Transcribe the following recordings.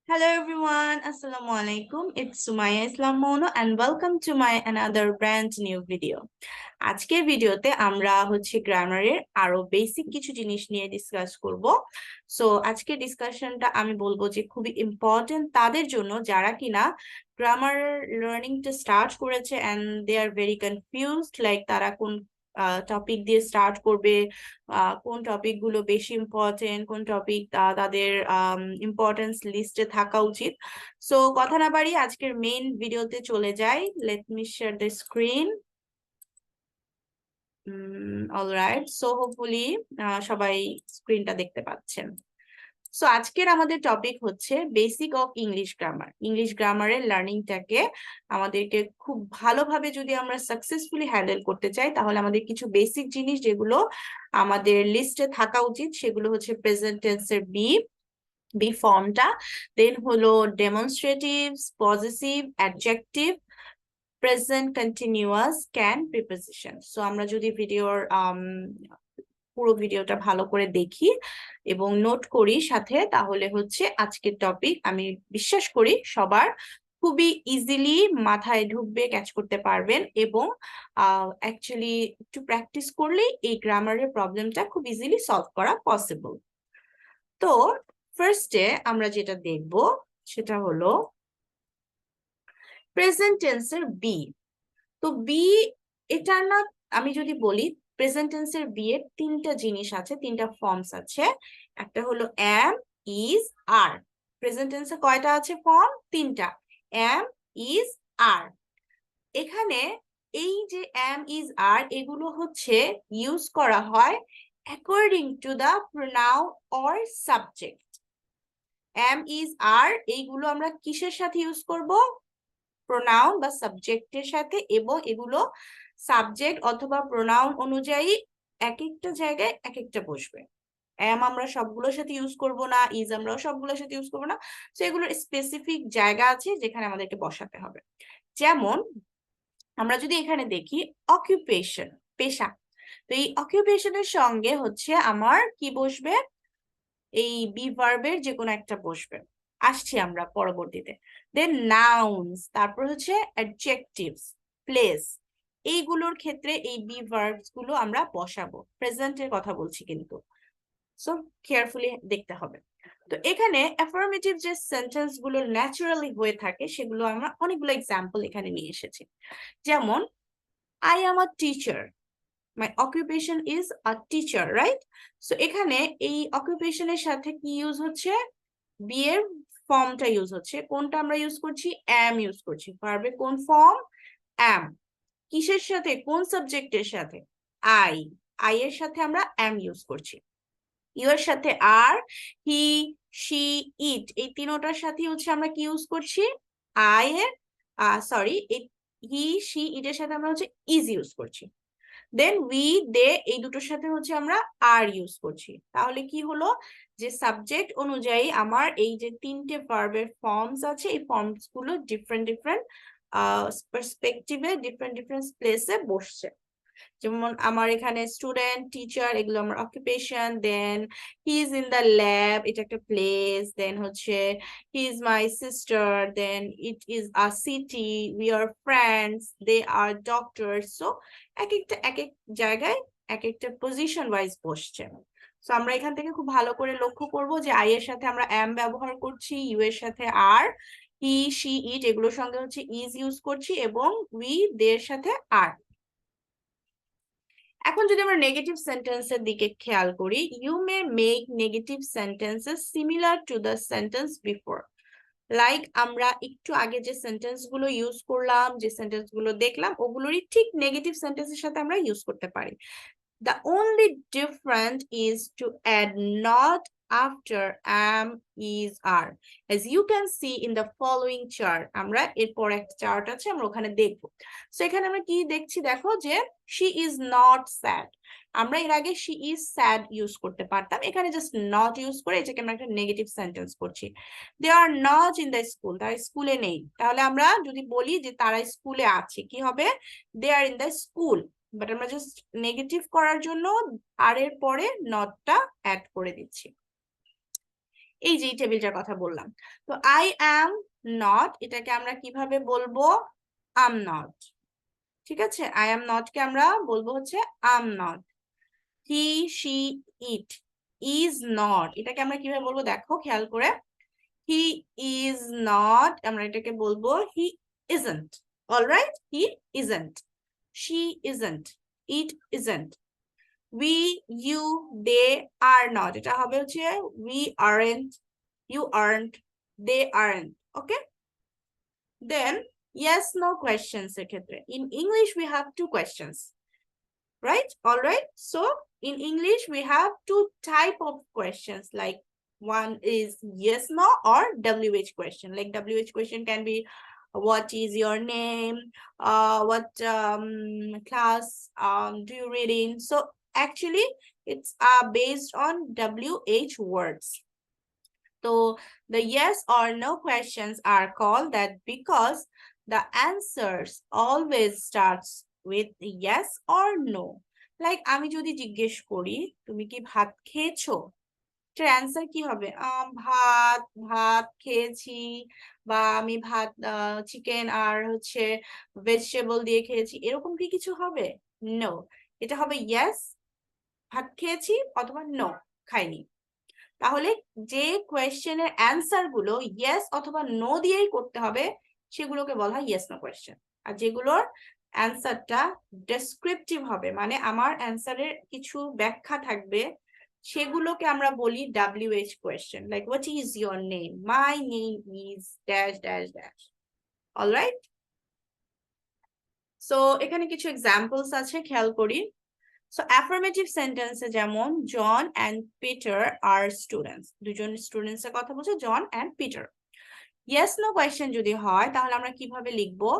Hello everyone, Assalamu alaikum. It's Sumaiya Islam Mouno and welcome to my another brand new video. আজকের ভিডিওতে আমরা গ্রামারের আরো basic কিছু জিনিস নিয়ে ডিসকাস করব। সো আজকের ডিসকাশনটা আমি বলবো যে খুবই ইম্পর্টেন্ট তাদের জন্য যারা কিনা গ্রামার লার্নিংটা স্টার্ট করেছে and they are very confused, like তারা কোন টপিক দিয়ে স্টার্ট করবে, কোন টপিক গুলো বেশি ইম্পর্টেন্ট, কোন টপিক তাদের ইম্পর্টেন্স লিস্টে থাকা উচিত। সো কথা না বাড়িয়ে আজকের মেইন ভিডিওতে চলে যাই। Let me share the screen. Alright, so hopefully সবাই স্ক্রিনটা দেখতে পাচ্ছেন। সো আজকের আমাদের টপিক হচ্ছে basic of English grammar. English গ্রামারের লার্নিংটাকে আমাদেরকে খুব ভালোভাবে যদি আমরা সাকসেসফুলি হ্যান্ডেল করতে চাই, তাহলে আমাদের কিছু বেসিক জিনিস যেগুলো আমাদের লিস্টে থাকা উচিত সেগুলো হচ্ছে প্রেজেন্ট টেন্সের বি ফর্মটা, দেন হলো ডেমনস্ট্রেটিভস, possessive, adjective, present continuous, can, preposition. So আমরা যদি ভিডিওর পুরো ভিডিওটা ভালো করে দেখি এবং নোট করি সাথে, তাহলে আজকের টপিক আমি বিশ্বাস করি সবার খুবই ইজিলি মাথায় ঢুকবে, ক্যাচ করতে পারবেন এবং অ্যাকচুয়ালি একটু প্র্যাকটিস করলেই এই গ্রামারের প্রবলেমটা খুব ইজিলি সলভ করা পসিবল। তো ফার্স্টে আমরা যেটা দেখব সেটা হলো প্রেজেন্ট টেন্সের বি। তো বি এটা না, আমি যদি বলি প্রেজেন্ট টেন্সের বি এর তিনটা জিনিস আছে, তিনটা ফর্মস আছে। একটা হলো এম, ইজ, আর। প্রেজেন্ট টেন্সে কয়টা আছে ফর্ম? তিনটা, এম, ইজ, আর। এখানে এই যে এম, ইজ, আর এগুলো ইউজ করা হয় according to the pronoun or subject. Am, is, are এইগুলো আমরা কিসের সাথে ইউজ করব? প্রোনাউন বা সাবজেক্টের সাথে, এবং এগুলো সাবজেক্ট অথবা প্রোনাউন অনুযায়ী এক একটা জায়গায় এক একটা বসবে। এম আমরা সবগুলোর সাথে ইউজ করব না, ইজ আমরা সবগুলোর সাথে ইউজ করব না। তো এগুলোর স্পেসিফিক জায়গা আছে যেখানে আমাদেরকে বসাতে হবে। যেমন আমরা যদি এখানে দেখি অকুপেশন, পেশা, তো এই অকুপেশনের সঙ্গে আমার কি বসবে? এই বি ভার্বের যে কোনো একটা বসবে। আসছি আমরা পরবর্তীতে। দেন নাউন্স, তারপর অ্যাডজেক্টিভস, প্লেস, এইগুলোর ক্ষেত্রে এই বি ভার্বস গুলো আমরা বসাবো। প্রেজেন্টের কথা বলছি কিন্তু, সো কেয়ারফুলি দেখতে হবে। তো এখানে অ্যাফার্মেটিভ যে সেন্টেন্স গুলো ন্যাচারালি হয়ে থাকে সেগুলো আমরা অনেকগুলো এক্সাম্পল এখানে নিয়ে এসেছি। যেমন I am a teacher, my occupation is a teacher, right? So এখানে এই অকুপেশনের সাথে কি ইউজ হচ্ছে? বি এর ফর্মটা ইউজ হচ্ছে। কোনটা আমরা ইউজ করছি? অ্যাম ইউজ করছি। ভার্বে কোন ফর্ম? অ্যাম। কিসের সাথে? কোন সাবজেক্টের সাথে? আই। আই এর সাথে আমরা অ্যাম ইউজ করছি। ইউ এর সাথে আর, হি, শি, ইট, এই তিনটার সাথে আমরা কি ইউজ করছি? আই এর সরি, হি, শি, ইট এর সাথে আমরা ইজ ইউজ করছি। দেন উই, দে, এই দুটোর সাথে আমরা আর ইউজ করছি। তাহলে কি হলো? যে সাবজেক্ট অনুযায়ী আমার এই যে তিনটে ভার্বের ফর্মস আছে, এই ফর্মস গুলো ডিফারেন্ট ডিফারেন্ট পার্সপেক্টিভে, ডিফারেন্ট ডিফারেন্ট প্লেসে বসছে। যেমন আমার এখানে স্টুডেন্ট, টিচার, এগুলো আমার occupation. Then he is in the lab, এটা একটা place. Then he is my sister, then it is a city, we are friends, they are doctors. So এক এক জায়গায় এক একটা পজিশন ওয়াইজ বসছে। সো আমরা এখান থেকে খুব ভালো করে লক্ষ্য করব যে আই এর সাথে আমরা এম ব্যবহার করছি, ইউ এর সাথে আর, হি, শি, ইট এগুলোর সঙ্গে ইজ ইউজ করছি, এবং উই, দের সাথে আর। এখন যদি আমরা নেগেটিভ সেন্টেন্সের দিকে খেয়াল করি, you may make negative sentences similar to the sentence before. Like আমরা একটু আগে যে সেন্টেন্স গুলো ইউজ করলাম, যে সেন্টেন্স গুলো দেখলাম, ওগুলোরই ঠিক নেগেটিভ সেন্টেন্সের সাথে আমরা ইউজ করতে পারি। The only difference is to add not after am, is, are. As you can see in the following chart, আমরা এরপর একটা চার্ট আছে, আমরা ওখানে দেখবো। সো এখানে আমরা কি দেখছি? দেখো যে she is not sad, আমরা এর আগে she is sad ইউজ করতে পারতাম, এখানে জাস্ট not ইউজ করে এটাকে আমরা একটা নেগেটিভ সেন্টেন্স করছি। they are not in the school, তারা স্কুলে নেই। তাহলে আমরা যদি বলি যে তারা স্কুলে আছে, কি হবে? they are in the school, but আমরা জাস্ট নেগেটিভ করার জন্য আর এর পরে নটটা অ্যাড করে দিচ্ছি। এই যে টেবিলটার কথা বললাম। তো আই অ্যাম নট, এটাকে আমরা কিভাবে বলবো? I'm not. ঠিক আছে, আই অ্যাম নট কে আমরা বলবো হচ্ছে I'm not. He she it is not, এটাকে আমরা কিভাবে বলবো দেখো খেয়াল করে। হি ইজ নট, আমরা এটাকে বলবো he isn't. Alright, he isn't, she isn't, it isn't, we, you, they are not, এটা হবে হচ্ছে we aren't, you aren't, they aren't. Okay, then yes no questions এর ক্ষেত্রে in English we have two questions, right? All right, so in English we have two type of questions, like one is yes no or WH question. Like WH question can be what is your name, what class do you read in. So actually it's based on WH words. So the yes or no questions are called that because the answers always starts with yes or no. Like আমি যদি জিজ্ঞেস করি তুমি কি ভাত খেয়েছো, এটার answer কি হবে? ভাত, ভাত খেয়েছি, বা আমি ভাত চিকেন আর হচ্ছে ভেজিটেবল দিয়ে খেয়েছি, এরকম কি কিছু হবে? নো, এটা হবে ইয়েস ভাত খেয়েছি অথবা নো খাইনি। তাহলে যে কোয়েশ্চেনের অ্যান্সার গুলো ইয়েস অথবা নো দিয়েই করতে হবে সেগুলোকে বলা হয় ইয়েস নো কোয়েশ্চেন। আর যেগুলোর অ্যান্সারটা ডেসক্রিপটিভ হবে, মানে আমার অ্যান্সারের কিছু ব্যাখ্যা থাকবে, সেগুলোকে আমরা বলি WH question. Like what is your name, my name is dash dash dash. Alright, so এখানে কিছু এক্সাম্পলস আছে, খেয়াল করি। So affirmative sentence যেমন জন and Peter are students, দুজন স্টুডেন্টস এর কথা বলছে, জন and Peter। yes no question যদি হয় তাহলে আমরা কিভাবে লিখবো?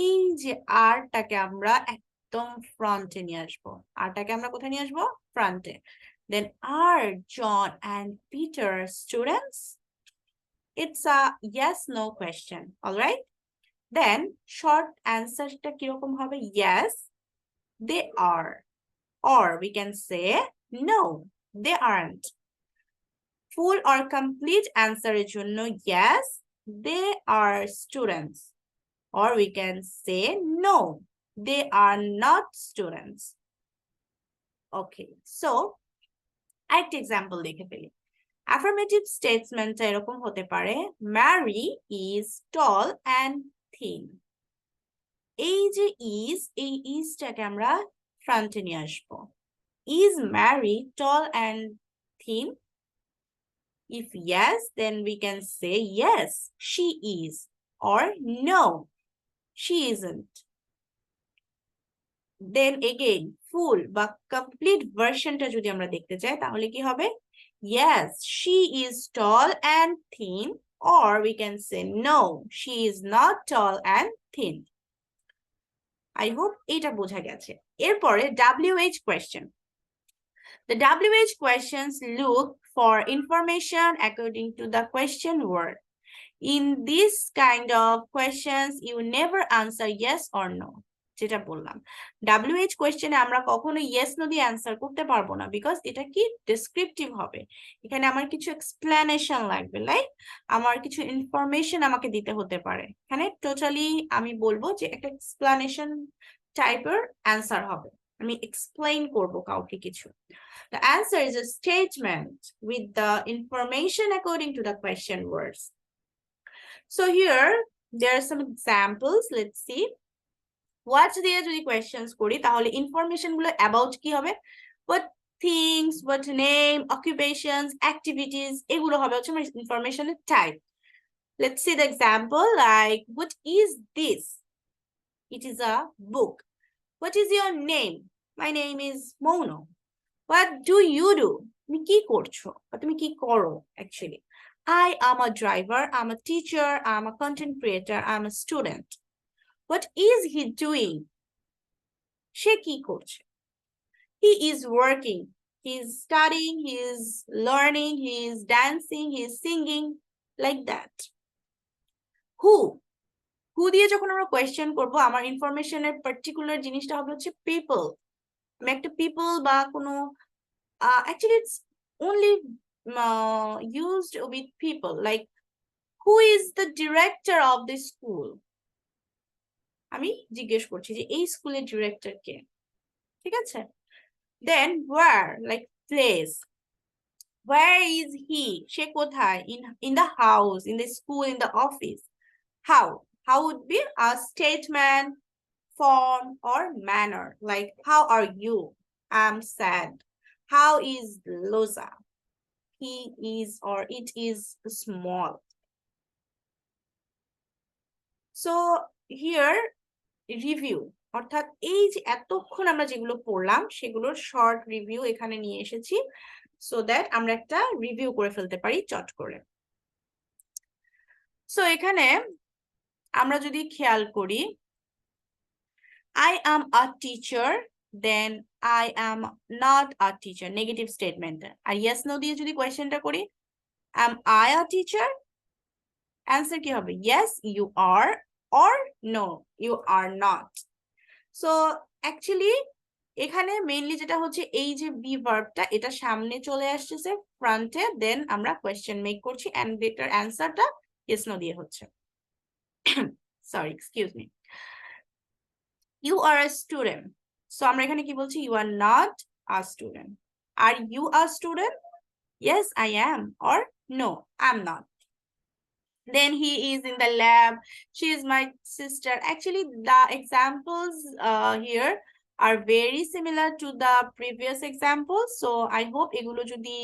এই যে আরটাকে আমরা একদম ফ্রন্টে নিয়ে আসবো, আরটাকে আমরা কোথায় নিয়ে আসবো? ফ্রন্টে। then are John and Peter students? It's a yes no question. All right, then short answerটা কিরকম হবে? yes they are, or we can say no they aren't. Full or complete answer এর জন্য yes they are students, or we can say no they are not students. Okay, so আরেকটা example দেখে ফেলি। affirmative statement এরকম হতে পারে Mary is tall and thin। এই যে is, এই isটাকে আমরা ফ্রন্টে নিয়ে আসবো। Is Mary tall and thin? If yes, then we can say yes, she is, or no, she isn't. Then again, full বা complete versionটা যদি আমরা দেখতে চাই তাহলে কি হবে? Yes, she is tall and thin, or we can say no, she is not tall and thin. I hope এটা বোঝা গেছে। এরপরে WH question. The WH questions look for information according to the question word. In this kind of questions, you never answer yes or no. যেটা বললাম, WH কোয়েশ্চেনে আমরা কখনো yes no দিয়ে answer করতে পারবো না, বিকজ এটা কি ডেসক্রিপটিভ হবে। এখানে আমার কিছু এক্সপ্লেনেশন লাগবে, লাইক আমার কিছু ইনফরমেশন আমাকে দিতে হতে পারে। এখানে টোটালি আমি বলবো যে একটা এক্সপ্লেনেশন টাইপের অ্যান্সার হবে, আমি এক্সপ্লেইন করব কাউকে কিছু। The answer is a statement with the information according to the question words. So here there are some examples. Let's see. What দিয়ে যদি questions করি তাহলে ইনফরমেশন গুলো about কি হবে? What things, what name, occupations, activities, এগুলো হবে হচ্ছে আমার ইনফরমেশনের type. Let's see the example, like what is this? It is a book. What is your name? My name is Mouno. What do you do? তুমি কি করছো বা তুমি কি করো actually? I am a driver, I'm a teacher, I'm a content creator, I'm a student. What is he doing? সে কি করছে? He is working, he is studying, he is learning, he is dancing, he is singing, like that. Who? Who দিয়ে যখন আমরা question করব আমার ইনফরমেশনের particular জিনিসটা হবে হচ্ছে people. আমি একটা people বা কোনো actually it's only used with people, like who is the director of the school? আমি জিজ্ঞেস করছি যে এই স্কুলের ডিরেক্টর কে, ঠিক আছে? Then where, like place. Where is he? সে কোথায়? In the house, in the school, in the office. How? How would be a statement, form, or manner. Like, how are you? I'm sad. How is Loza? He is or it is small. So here, review. অর্থাৎ এই যে এতক্ষণ আমরা যেগুলো পড়লাম সেগুলোর short review এখানে নিয়ে এসেছি, সো দ্যাট আমরা একটা রিভিউ করে ফেলতে পারি চট করে। সো এখানে আমরা যদি খেয়াল করি, I am a teacher, then I am not a teacher, negative statement. আর yes no দিয়ে যদি কোয়েশ্চেনটা করি, am I a teacher? Answer কি হবে? Yes you are, or no you are not. So actually এখানে মেইনলি যেটা হচ্ছে এই যে বি ভার্বটা এটা সামনে চলে আসছে ফ্রন্টে, দেন আমরা কোয়েশ্চেন মেক করছি এন্ড এটার অ্যানসারটা ইয়েস নো দিয়ে হচ্ছে। Sorry, excuse me. You are a student, so আমরা এখানে কি বলছি? You are not a student. Are you a student? Yes I am, or no I am not. Then he is in the lab, she is my sister. Actually the examples here are very similar to the previous examples, so I hope egulo jodi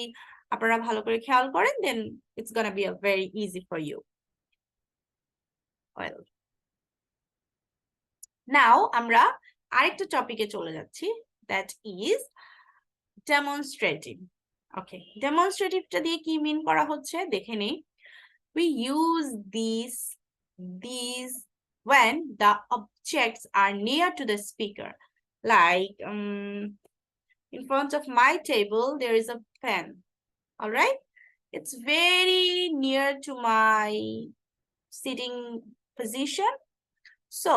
আপনারা ভালো করে খেয়াল করেন, then it's gonna be a very easy for you. Well, now আমরা আরেকটা টপিকে চলে যাচ্ছি, that is demonstrative. Okay, demonstrative-টা দিয়ে কি মিন করা হচ্ছে দেখে নেই। We use these when the objects are near to the speaker. Like in front of my table, there is a pen. All right. It's very near to my sitting position. So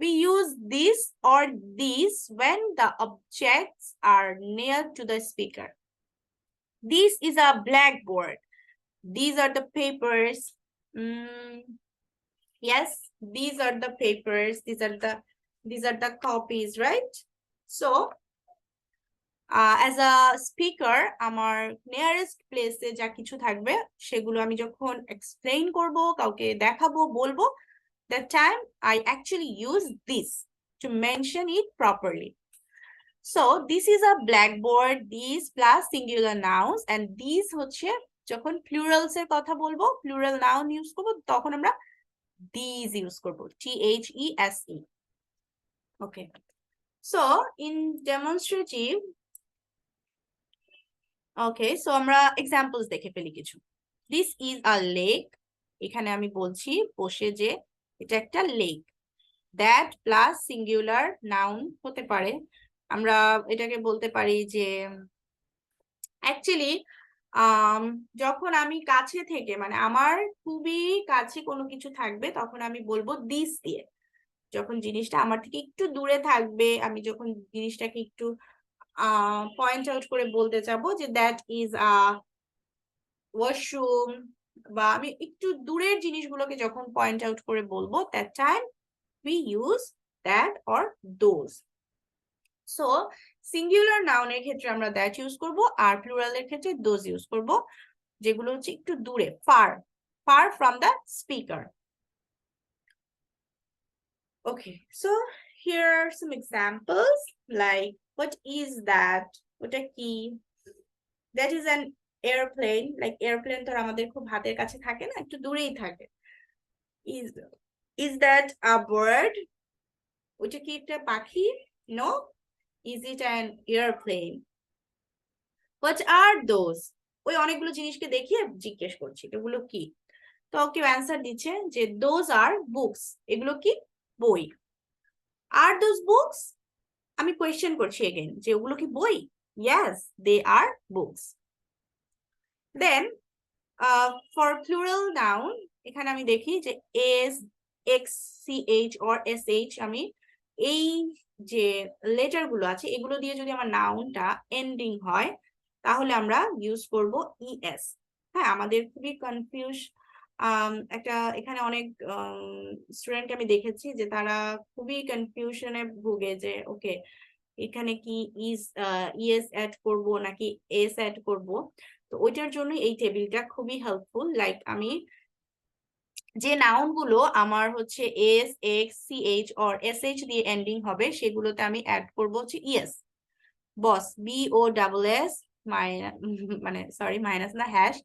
we use this or these when the objects are near to the speaker. This is a blackboard. These are the papers. Yes, these are the papers. These are the copies, right? So as a speaker, আমার nearest place এ যা কিছু থাকবে সেগুলো আমি যখন explain করব, কাউকে দেখাবো, বলবো, that time I actually use this to mention it properly. So this is a blackboard, these plus singular nouns, and these হচ্ছে যখন plurals এর কথা বলবো, plural noun ইউজ করব, তখন আমরা these ইউজ করব, THESE. Okay, so in demonstrative, okay, so আমরা examples দেখে ফেলি কিছু। This is a lake. এখানে আমি বলছি বসে যে এটা একটা lake. That plus singular noun হতে পারে, আমরা এটাকে বলতে পারি যে অ্যাকচুয়ালি যখন আমি কাছে থেকে, মানে আমার খুবই কাছে কোনো কিছু থাকবে, তখন আমি বলবো দিস দিয়ে। যখন জিনিসটা আমার থেকে একটু দূরে থাকবে, আমি যখন জিনিসটাকে একটু পয়েন্ট আউট করে বলতে চাবো যে দ্যাট ইজ আ ওয়াশরুম, বা আমি একটু দূরের জিনিসগুলোকে যখন পয়েন্ট আউট করে বলবো, that time we use that or those. So singular নাউনের ক্ষেত্রে আমরা দ্যাট ইউজ করব, আর প্লুরালের ক্ষেত্রে দোজ ইউজ করব, যেগুলো হচ্ছে একটু দূরে, far from the speaker. Okay, so here are some examples, like what is that? ওটা কি? That is an airplane. Like airplane তো আমাদের খুব হাতের কাছে থাকে না, একটু দূরেই থাকে। Is that a bird? ওটা কি একটা পাখি? No. Is it an airplane? What are those? ওই অনেকগুলো জিনিসকে দেখিয়ে জিজ্ঞেস করছি এগুলো কি, তো কেউ অ্যান্সার দিচ্ছে যে those are books. এগুলো কি? বই। Are those books? আমি কোয়েশ্চেন করছি এগেইন যে ওগুলো কি বই? Yes, they are books. Then for plural noun, এখানে আমি দেখি যে s, x, ch or sh, আমি এই যে লেটার গুলো আছে এগুলো দিয়ে যদি আমার নাউনটা এন্ডিং হয়, তাহলে আমরা ইউজ করব ইএস। হ্যাঁ, আমাদের খুবই একটা এখানে অনেক স্টুডেন্ট আমি দেখেছি যে তারা খুবই কনফিউশনে ভুগে যে ওকে এখানে কি ইএস অ্যাড করব নাকি এস অ্যাড করব। তো ওইটার জন্য এই টেবিলটা খুবই হেল্পফুল। লাইক আমি যে নাউন গুলো আমার হচ্ছে s, x, ch or sh দিয়ে এন্ডিং হবে সেগুলোতে আমি অ্যাড করব হচ্ছে ইএস। বস, BOSS, মানে সরি মাইনাস না, হ্যাশ,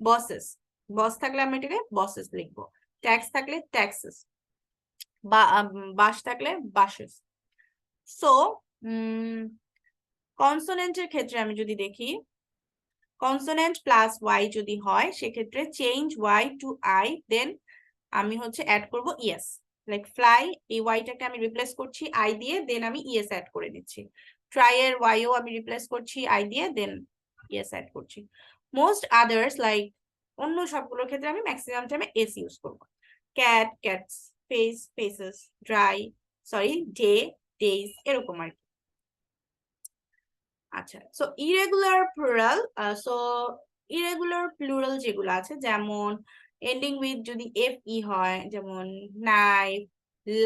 বসেস। বস থাকলে আমি এটাকে বসেস লিখবো। ট্যাক্স থাকলে ট্যাক্সেস, বা বাস থাকলে বাসেস। সো কনসোনেন্টের ক্ষেত্রে আমি যদি দেখি, কনসোনেন্ট প্লাস ওয়াই যদি হয় সেক্ষেত্রে চেঞ্জ ওয়াই টু আই, দেন আমি হচ্ছে অ্যাড করব ইএস। লাইক ফ্লাই, এই ওয়াইটাকে আমি রিপ্লেস করছি আই দিয়ে, দেন আমি ইএস অ্যাড করে দিচ্ছি। ট্রাই এর ওয়াইও আমি রিপ্লেস করছি আই দিয়ে, দেন ইএস অ্যাড করছি। মোস্ট আদার্স লাইক অন্য সবগুলোর ক্ষেত্রে আমি ম্যাক্সিমাম টাইমে এস ইউজ করব। Cat, cats, face, faces, dry, sorry day, days, এরকম আর কি। আচ্ছা, so irregular plural, so irregular plural যেগুলো আছে যেমন এন্ডিং উইথ যদি এফ ই হয়, যেমন নাইফ,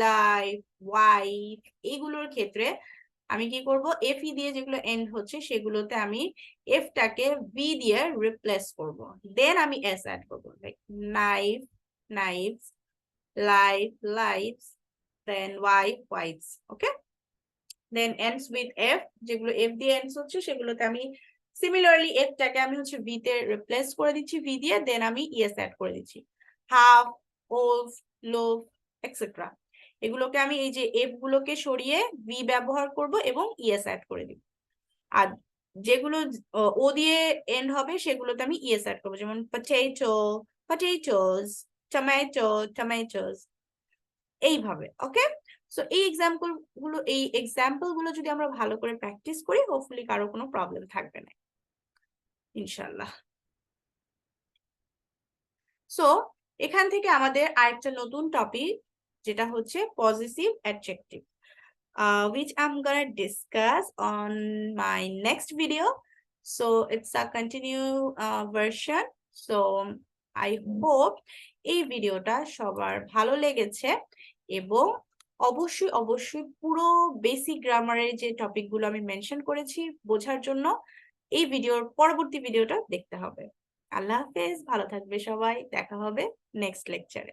লাইফ, ওয়াইফ, এগুলোর ক্ষেত্রে আমি কি করব, এফ ই দিয়ে যেগুলো এন্ড হচ্ছে সেগুলোতে আমি এফটাকে ভি দিয়ে রিপ্লেস করব, দেন আমি এস অ্যাড করব। Like knife, knifes, life, lifes, then wife, wifes. Okay, then ends with f, যেগুলো এফ দিয়ে এন্ডস হচ্ছে সেগুলোতে আমি সিমিলারলি এফটাকে আমি হচ্ছে ভি তে রিপ্লেস করে দিচ্ছি ভি দিয়ে, দেন আমি ইএস অ্যাড করে দিচ্ছি। হাফ, ওলফ, লোভ, এটসেট্রা, এগুলোকে আমি এই যে এফ গুলোকে সরিয়ে ভি ব্যবহার করব এবং ইএস অ্যাড করে দিব। আর যেগুলো ও দিয়ে এন্ড হবে সেগুলোতে আমি ইএস অ্যাড করবো, যেমন পটেটো, পটেটোস, টমেটো, টমেটোস, এইভাবে। ওকে, সো এই এক্সাম্পল গুলো যদি আমরা ভালো করে প্র্যাকটিস করি, হোপফুলি কারো কোনো প্রবলেম থাকবে না ইনশাল্লাহ। সো এখান থেকে আমাদের আরেকটা নতুন টপিক, যেটা হচ্ছে positive adjective, which I'm gonna discuss on my next video. So it's a continue version. So I hope এই ভিডিওটা সবার ভালো লেগেছে, এবং অবশ্যই অবশ্যই পুরো বেসিক গ্রামারের যে টপিকগুলো আমি মেনশন করেছি বোঝার জন্য এই পরবর্তী ভিডিওটা দেখতে হবে। আল্লাহ হাফেজ, ভালো থাকবে সবাই, দেখা হবে নেক্সট লেকচারে।